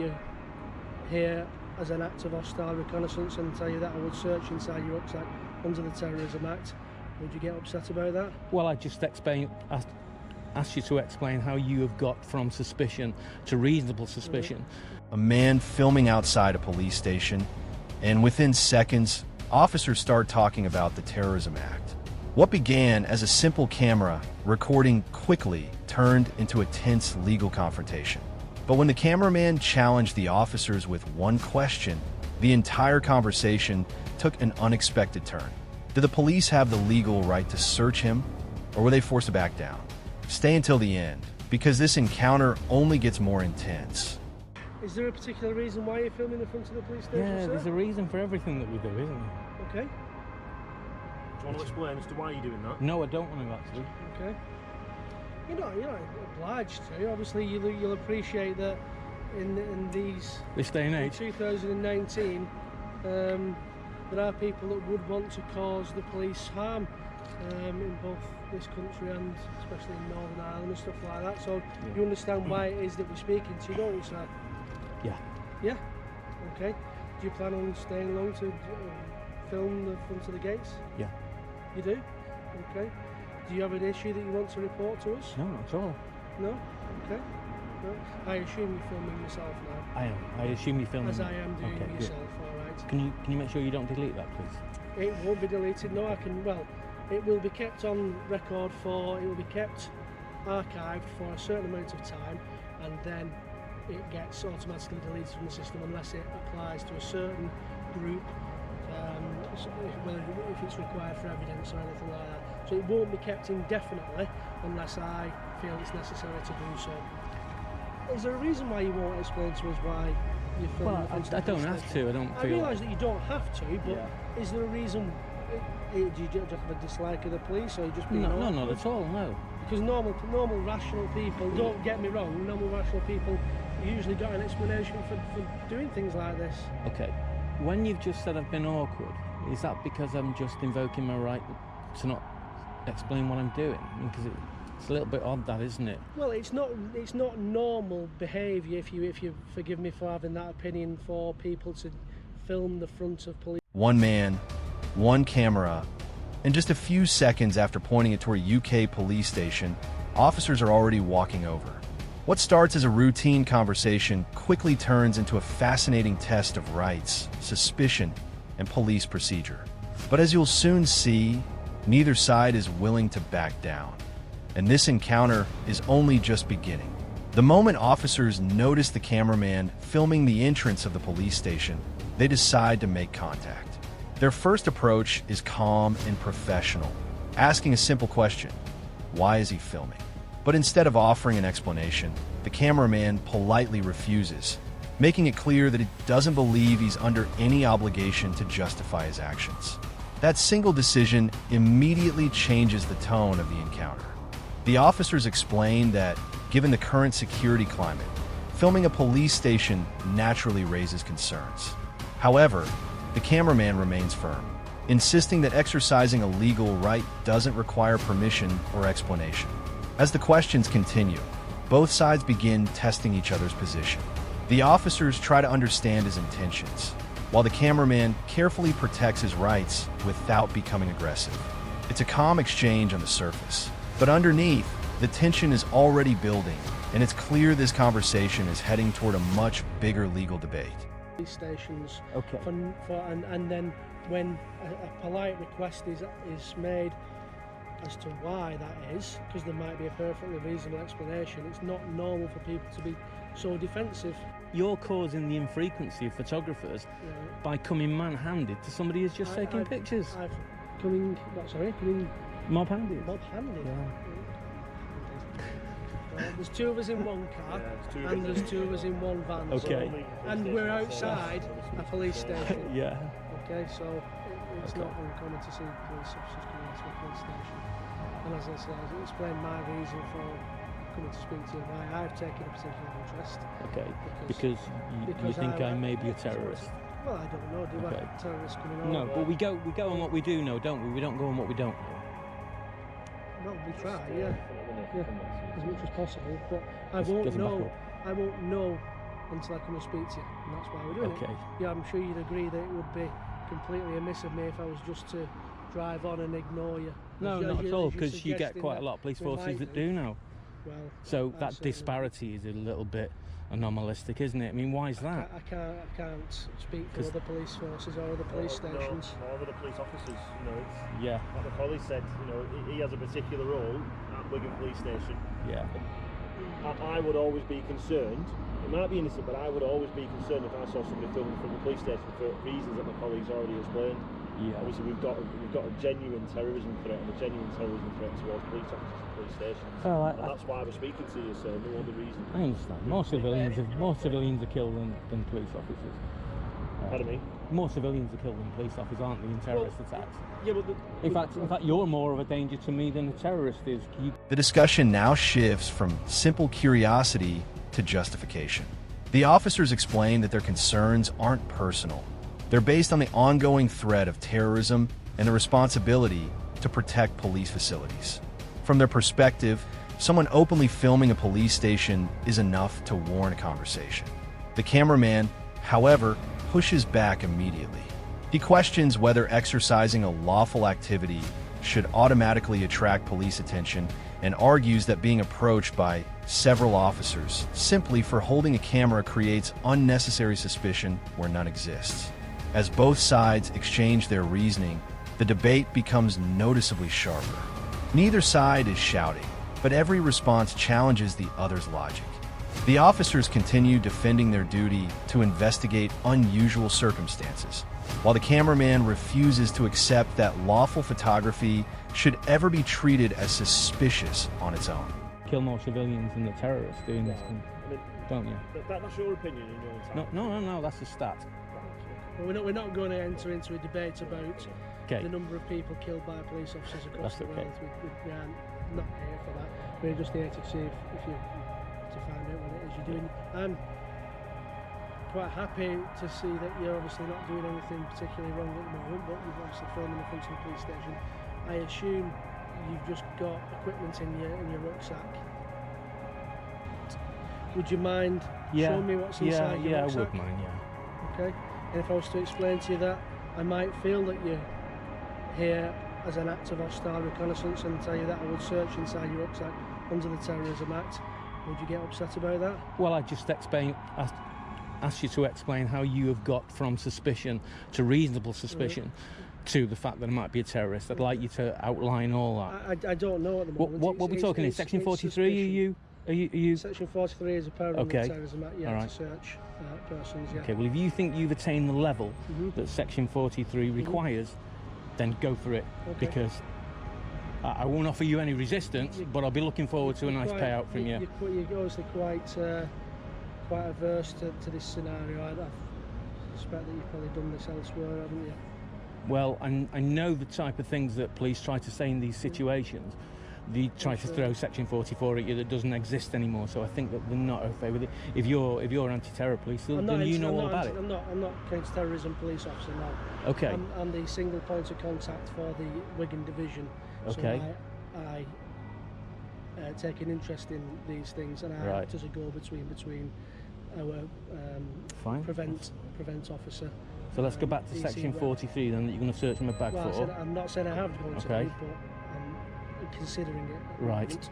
You here as an act of hostile reconnaissance and tell you that I would search inside your rucksack under the Terrorism Act. Would you get upset about that? Well, I just asked you to explain how you have got from suspicion to reasonable suspicion. A man filming outside a police station, and within seconds, officers start talking about the Terrorism Act. What began as a simple camera recording quickly turned into a tense legal confrontation. But when the cameraman challenged the officers with one question, the entire conversation took an unexpected turn. Did the police have the legal right to search him, or were they forced to back down? Stay until the end, because this encounter only gets more intense. Is there a particular reason why you're filming in front of the police station, Yeah, sir? there's a reason for everything that we do, isn't there? Okay. Do you want to explain as to why you're doing that? No, I don't want to actually. Okay. You're not obliged to. Obviously, you'll appreciate that in This day and in age. 2019, there are people that would want to cause the police harm in both this country and especially in Northern Ireland and stuff like that. So you understand why it is that we're speaking to you, don't you, sir? Yeah. Yeah. Okay. Do you plan on staying long to film the front of the gates? Yeah. You do? Okay. Do you have an issue that you want to report to us? No, not at all. No? Okay. No. I assume you're filming yourself now. I am. I assume you're filming. As I am doing Okay, good. yourself, alright. Can you make sure you don't delete that, please? It won't be deleted, no, it will be kept on record it will be kept archived for a certain amount of time, and then it gets automatically deleted from the system unless it applies to a certain group, whether if it's required for evidence or anything like that. So it won't be kept indefinitely unless I feel it's necessary to do so. Is there a reason why you won't explain to us why you're filming? Well, I don't have to. I don't feel. I realise that you don't have to, but Yeah. is there a reason? Do you just have a dislike of the police, or you just being No, awkward? not at all. No. Because normal rational people, don't get me wrong, normal rational people usually got an explanation for doing things like this. Okay. When you've just said I've been awkward, is that because I'm just invoking my right to not explain what I'm doing? Because it's a little bit odd, that, isn't it? Well, it's not normal behaviour, if you forgive me for having that opinion, for people to film the front of police. One man, one camera, and just a few seconds after pointing it toward a UK police station, officers are already walking over. What starts as a routine conversation quickly turns into a fascinating test of rights, suspicion, and police procedure. But as you'll soon see, neither side is willing to back down. And this encounter is only just beginning. The moment officers notice the cameraman filming the entrance of the police station, they decide to make contact. Their first approach is calm and professional, asking a simple question: why is he filming? But instead of offering an explanation, the cameraman politely refuses, making it clear that he doesn't believe he's under any obligation to justify his actions. That single decision immediately changes the tone of the encounter. The officers explain that, given the current security climate, filming a police station naturally raises concerns. However, the cameraman remains firm, insisting that exercising a legal right doesn't require permission or explanation. As the questions continue, both sides begin testing each other's position. The officers try to understand his intentions, while the cameraman carefully protects his rights without becoming aggressive. It's a calm exchange on the surface, but underneath, the tension is already building, and it's clear this conversation is heading toward a much bigger legal debate. Stations. Okay. And then when a polite request is made as to why that is, because there might be a perfectly reasonable explanation, it's not normal for people to be so defensive. You're causing the infrequency of photographers by coming man-handed to somebody who's just taking pictures. Coming Mob-handed. mob-handed. Yeah. There's two of us in one car, and there's two of us in one van. Okay. And we're outside a police station. Yeah. Okay, so it's not uncommon to see police officers coming into a police station. And as I said, I explained my reason for coming to speak to you, why I've taken a particular interest. Okay. Because you think I may be a terrorist. Well, I don't know. Do I have terrorists coming over? No, but we go on what we do know, don't we? We don't go on what we don't know. Well, we try, yeah, as much as possible. But I won't know until I come and speak to you, and that's why we're doing Okay. it. Yeah, I'm sure you'd agree that it would be completely amiss of me if I was just to drive on and ignore you. No, As you- not as at you- all, as you're because you get suggesting quite a that lot of police we forces might that do now. Well, So I that certainly- disparity is a little bit anomalistic, isn't it? I mean, why is that? I can't speak for 'Cause- other police forces or other police stations. No, all of the police officers, it's, Yeah, like my colleague said, he has a particular role at Wigan Police Station. yeah. I would always be concerned, it might be innocent, but I would always be concerned if I saw somebody filming from the police station for reasons that my colleagues already explained. Yeah. Obviously, we've got a genuine terrorism threat and a genuine terrorism threat towards police officers and police stations. Oh, And that's why we're speaking to you, sir. No other reason. I understand. More civilians are killed than police officers. Pardon me? More civilians are killed than police officers, aren't they, in terrorist attacks? Yeah, but In fact, you're more of a danger to me than a terrorist is. The discussion now shifts from simple curiosity to justification. The officers explain that their concerns aren't personal. They're based on the ongoing threat of terrorism and the responsibility to protect police facilities. From their perspective, someone openly filming a police station is enough to warrant a conversation. The cameraman, however, pushes back immediately. He questions whether exercising a lawful activity should automatically attract police attention and argues that being approached by several officers simply for holding a camera creates unnecessary suspicion where none exists. As both sides exchange their reasoning, the debate becomes noticeably sharper. Neither side is shouting, but every response challenges the other's logic. The officers continue defending their duty to investigate unusual circumstances, while the cameraman refuses to accept that lawful photography should ever be treated as suspicious on its own. Kill more civilians than the terrorists doing this, I mean, don't you? that's your opinion in your entire. No, that's a stat. Well, we're not going to enter into a debate about Okay. the number of people killed by police officers across That's the okay. world. We are not here for that. We're just here to see if you to find out what it is you're doing. I'm quite happy to see that you're obviously not doing anything particularly wrong at the moment, but you've obviously filmed in the front of the police station. I assume you've just got equipment in your rucksack. Would you mind showing me what's inside your I rucksack? would mind, yeah. Okay, and if I was to explain to you that I might feel that you're here as an act of hostile reconnaissance and tell you that I would search inside your rucksack under the Terrorism Act, would you get upset about that? Well, I just asked you to explain how you have got from suspicion to reasonable suspicion to the fact that it might be a terrorist. I'd like you to outline all that. I don't know at the moment. What are we talking in? Section 43? Are you? Section 43 is a part of the Terrorism Act, All right. to search persons, yeah. Okay, well, if you think you've attained the level Mhm. that Section 43 requires, then go for it, Okay. because I won't offer you any resistance, You- but I'll be looking forward to a You're nice quite- payout from you. You're obviously quite averse to this scenario. I suspect that you've probably done this elsewhere, haven't you? Well, I know the type of things that police try to say in these situations. They try to throw Section 44 at you that doesn't exist anymore, so I think that they're not okay with it. If you're anti-terror police, then you know all about it. I'm not counter-terrorism police officer, no. Okay. I'm the single point of contact for the Wigan division. Okay. So I take an interest in these things, and I Right. act as a go-between our Fine. prevent officer. So let's go back to DC Section rep. 43 then, that you're going to search my bag Well, for. I'm not saying I have gone to Okay. do, but I'm considering it. at the Right. moment.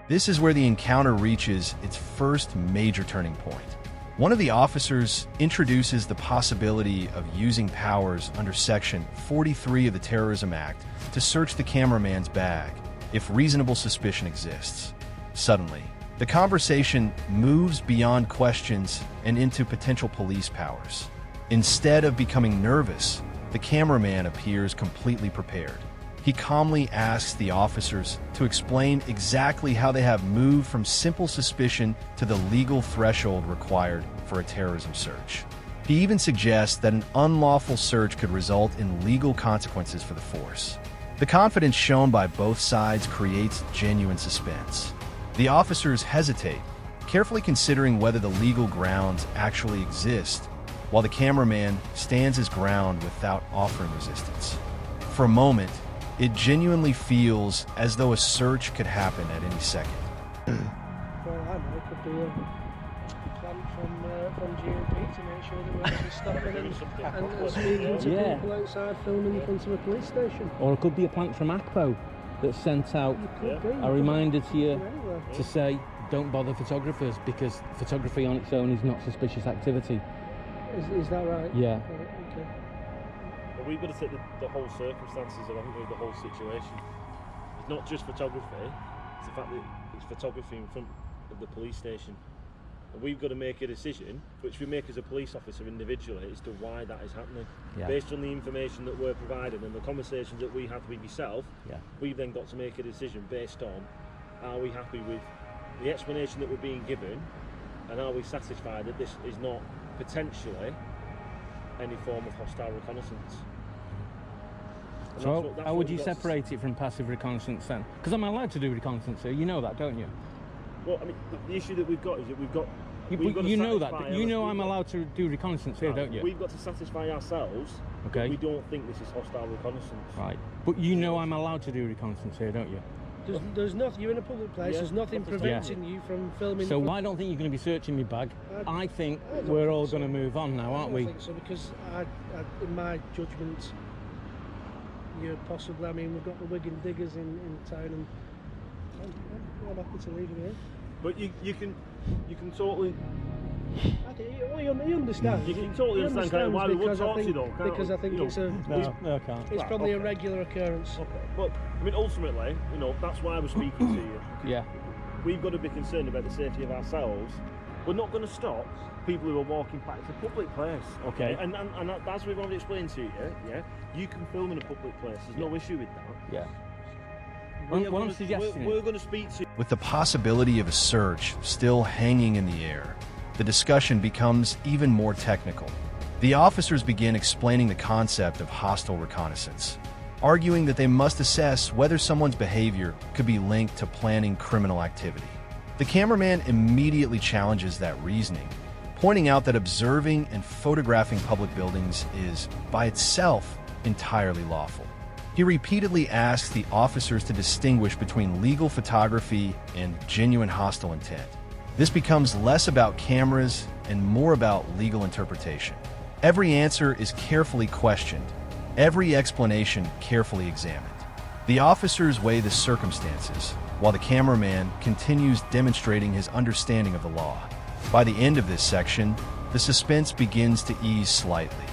This is where the encounter reaches its first major turning point. One of the officers introduces the possibility of using powers under Section 43 of the Terrorism Act to search the cameraman's bag if reasonable suspicion exists. Suddenly, the conversation moves beyond questions and into potential police powers. Instead of becoming nervous, the cameraman appears completely prepared. He calmly asks the officers to explain exactly how they have moved from simple suspicion to the legal threshold required for a terrorism search. He even suggests that an unlawful search could result in legal consequences for the force. The confidence shown by both sides creates genuine suspense. The officers hesitate, carefully considering whether the legal grounds actually exist, while the cameraman stands his ground without offering resistance. For a moment, it genuinely feels as though a search could happen at any second. Well, I know it could be plan from GMP to make sure that we're actually stopping and speaking to Yeah. people outside filming in front of a police station. Or it could be a plant from ACPO that sent out Could be. a reminder to you Anywhere. to say don't bother photographers because photography on its own is not suspicious activity. Is that right? Yeah. Right, okay. But we've got to take the whole circumstances along with the whole situation. It's not just photography, it's the fact that it's photography in front of the police station. And we've got to make a decision, which we make as a police officer individually, as to why that is happening. Yeah. Based on the information that we're provided and the conversations that we had with yourself, Yeah. we've then got to make a decision based on, are we happy with the explanation that we're being given, and are we satisfied that this is not potentially any form of hostile reconnaissance? And So that's how what would we've you got to separate it from passive reconnaissance then? Because I'm allowed to do reconnaissance here, you know that, don't you? Well, I mean, the issue that we've got is that we've got to You know that, satisfy you know our- I'm allowed to do reconnaissance here, don't you? We've got to satisfy ourselves Okay. that we don't think this is hostile reconnaissance. Right. But you know I'm allowed to do reconnaissance here, don't you? There's nothing. You're in a public place. Yeah, there's nothing nothing's preventing you from filming. So I don't think you're going to be searching my bag. I think I don't we're think all so. going to move on now, I aren't don't we? think so, because in my judgment, you're possibly. I mean, we've got the Wigan diggers in town, and I'm happy to leave him here. But you can totally I think he understands. You can totally He understand kind of why we would because I talk to you think- though, can't Because we? I think You know, it's a. No, I can't. It's Right, probably a okay. regular occurrence. Okay, but I mean, ultimately, you know, that's why we're speaking to you. Yeah. We've got to be concerned about the safety of ourselves. We're not going to stop people who are walking back. It's a public place, Okay. And as we've already explained to you, yeah, you can film in a public place. There's no issue with that. Yeah. We are What I'm gonna- suggesting we're going to speak to. With the possibility of a search still hanging in the air, the discussion becomes even more technical. The officers begin explaining the concept of hostile reconnaissance, arguing that they must assess whether someone's behavior could be linked to planning criminal activity. The cameraman immediately challenges that reasoning, pointing out that observing and photographing public buildings is, by itself, entirely lawful. He repeatedly asks the officers to distinguish between legal photography and genuine hostile intent. This becomes less about cameras and more about legal interpretation. Every answer is carefully questioned, every explanation carefully examined. The officers weigh the circumstances, while the cameraman continues demonstrating his understanding of the law. By the end of this section, the suspense begins to ease slightly,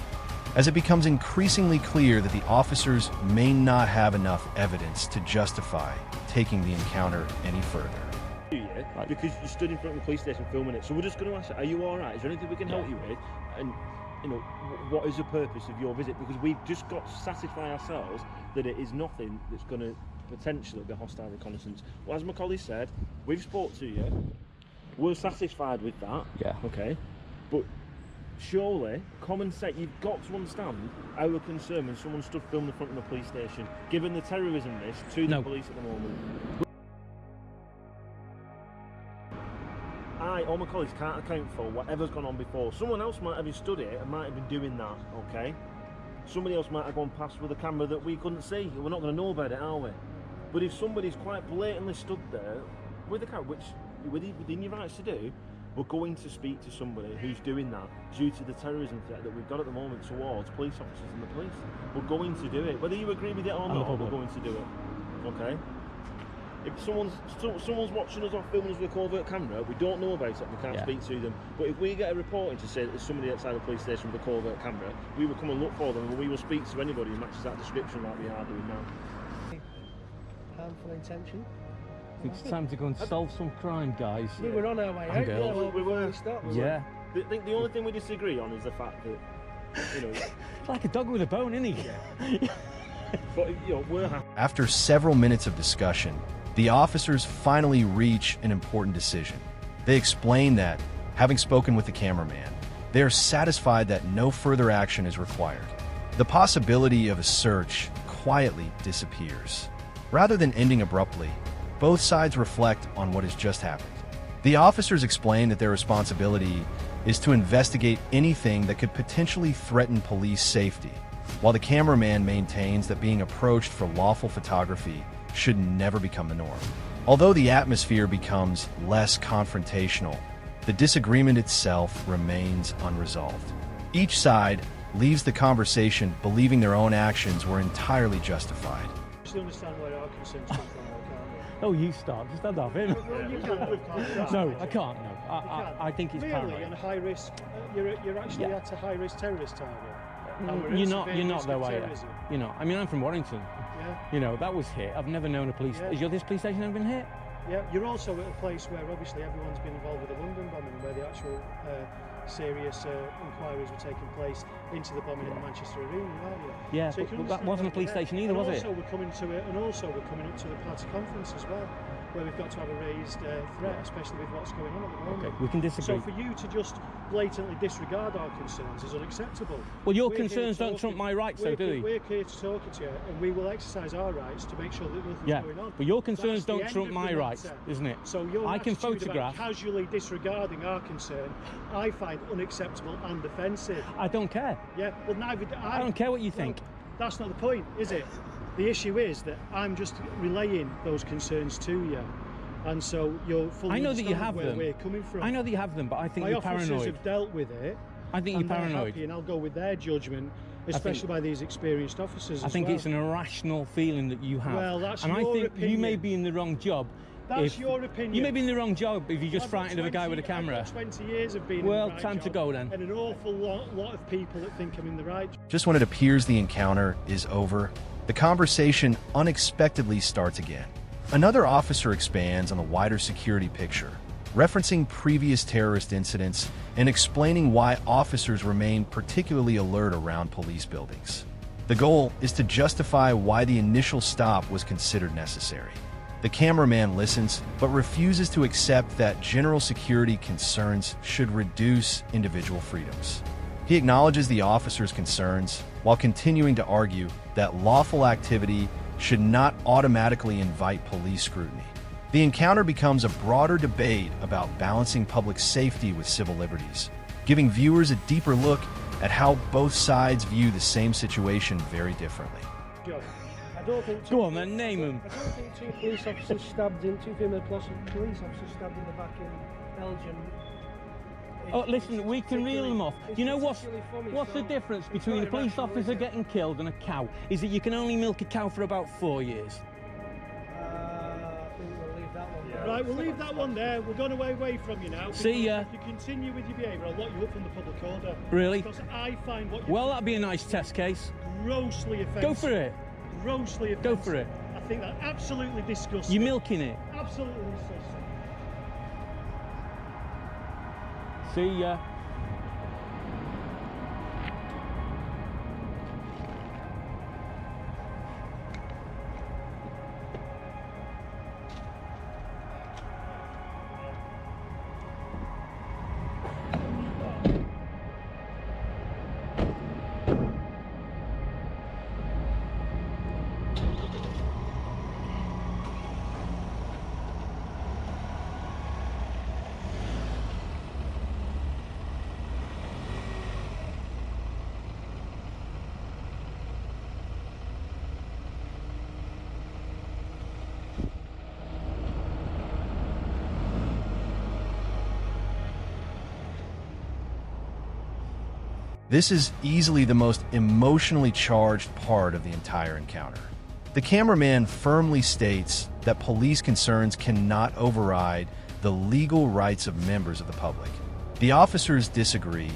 as it becomes increasingly clear that the officers may not have enough evidence to justify taking the encounter any further. Right. Because you stood in front of the police station filming it, so we're just going to ask you, are you all right? Is there anything we can help you with? And you know, what is the purpose of your visit? Because we've just got to satisfy ourselves that it is nothing that's going to potentially be hostile reconnaissance. Well, as my colleague said, we've spoke to you. We're satisfied with that. Yeah. Okay. But surely, common sense, you've got to understand our concern when someone stood filming in front of the police station, given the terrorism risk to the No. police at the moment. I or my colleagues can't account for whatever's gone on before. Someone else might have stood it and might have been doing that, okay? Somebody else might have gone past with a camera that we couldn't see. We're not going to know about it, are we? But if somebody's quite blatantly stood there with a camera, which within your rights to do, we're going to speak to somebody who's doing that due to the terrorism threat that we've got at the moment towards police officers and the police. We're going to do it. Whether you agree with it or not, we're going to do it, okay? If someone's watching us or filming us with a covert camera, we don't know about it, we can't speak to them. But if we get a reporting to say that there's somebody outside the police station with a covert camera, we will come and look for them and we will speak to anybody who matches that description like we are doing now. Harmful intention. It's time to go and solve some crime, guys. We were on our way And out. girls. Yeah, well, We were. we stopped. Yeah. I think the only thing we disagree on is the fact that, you know, It's like a dog with a bone, isn't he? but you know, we're happy. After several minutes of discussion, the officers finally reach an important decision. They explain that, having spoken with the cameraman, they are satisfied that no further action is required. The possibility of a search quietly disappears. Rather than ending abruptly, both sides reflect on what has just happened. The officers explain that their responsibility is to investigate anything that could potentially threaten police safety, while the cameraman maintains that being approached for lawful photography should never become the norm. Although the atmosphere becomes less confrontational, the disagreement itself remains unresolved. Each side leaves the conversation believing their own actions were entirely justified. I just understand where our concerns come from, though, can't Oh, you start. Just stand off him. you? You can't. No, I can't. No, I think it's really paranoid. and high risk. You're actually Yeah. at a high risk terrorist target. And we're at You're severe not risk though, of are you? terrorism. You're not. I mean, I'm from Warrington. Yeah. You know, that was hit. I've never known a police. Yeah. Is this police station ever been hit? Yeah, you're also at a place where obviously everyone's been involved with the London bombing, where the actual serious inquiries were taking place into the bombing in the Manchester Arena, aren't you? Yeah, So you can but that understand wasn't a that police there. station either, And was also it? We're coming to it, and also we're coming up to the party conference as well, where we've got to have a raised threat, especially with what's going on at the moment. Okay, we can disagree. So for you to just blatantly disregard our concerns is unacceptable. Well, your We're here concerns don't talking- trump my rights, though, do they? We're here to talk to you, and we will exercise our rights to make sure that nothing's Yeah, going on. but your concerns That's the don't end trump of my the rights, matter. isn't it? So your I can attitude photograph. about casually disregarding our concern, I find unacceptable and offensive. I don't care. Yeah, well neither do I don't care what you Well, think. that's not the point, is it? The issue is that I'm just relaying those concerns to you, and so you're fully I know that you understand have where them. we're coming from. I know that you have them, but I think My you're officers paranoid. have dealt with it. I think you're and they're paranoid. happy, and I'll go with their judgment, especially by these experienced officers. I as think well. it's an irrational feeling that you have. Well, that's and I your think you may opinion. be in the wrong job. That's if- your opinion. You may be in the wrong job if you're just I've got frightened of a guy with a 20 camera. I've got 20 years of being Well, in the right time to job, go then. and an awful lot of people that think I'm in the right job. Just when it appears the encounter is over, the conversation unexpectedly starts again. Another officer expands on the wider security picture, referencing previous terrorist incidents and explaining why officers remain particularly alert around police buildings. The goal is to justify why the initial stop was considered necessary. The cameraman listens, but refuses to accept that general security concerns should reduce individual freedoms. He acknowledges the officer's concerns while continuing to argue that lawful activity should not automatically invite police scrutiny. The encounter becomes a broader debate about balancing public safety with civil liberties, giving viewers a deeper look at how both sides view the same situation very differently. I don't think Go on then, name them. I don't think two police officers stabbed in, two female police officers stabbed in the back in Belgium. Oh, listen, we can reel them off. It's You know what's particularly funny, the so difference it's between not a police irrational, officer is it? getting killed and a cow? Is that you can only milk a cow for about 4 years. I think we'll leave that one. Yeah. Right, we'll leave that one there. We're going away from you now. See ya. If you continue with your behaviour, I'll lock you up from the public order. Really? Because I find what you're Well, that'd be a nice test case. grossly offensive. Go for it. Grossly offensive. Go for it. I think that absolutely disgusting. You're milking it. Absolutely disgusting. See ya. This is easily the most emotionally charged part of the entire encounter. The cameraman firmly states that police concerns cannot override the legal rights of members of the public. The officers disagree,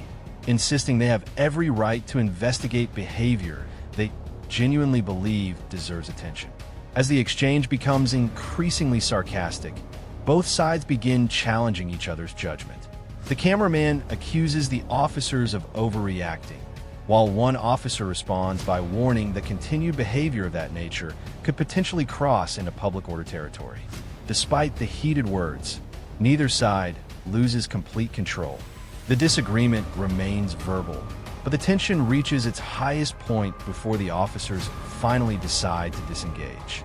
insisting they have every right to investigate behavior they genuinely believe deserves attention. As the exchange becomes increasingly sarcastic, both sides begin challenging each other's judgment. The cameraman accuses the officers of overreacting, while one officer responds by warning that continued behavior of that nature could potentially cross into public order territory. Despite the heated words, neither side loses complete control. The disagreement remains verbal, but the tension reaches its highest point before the officers finally decide to disengage.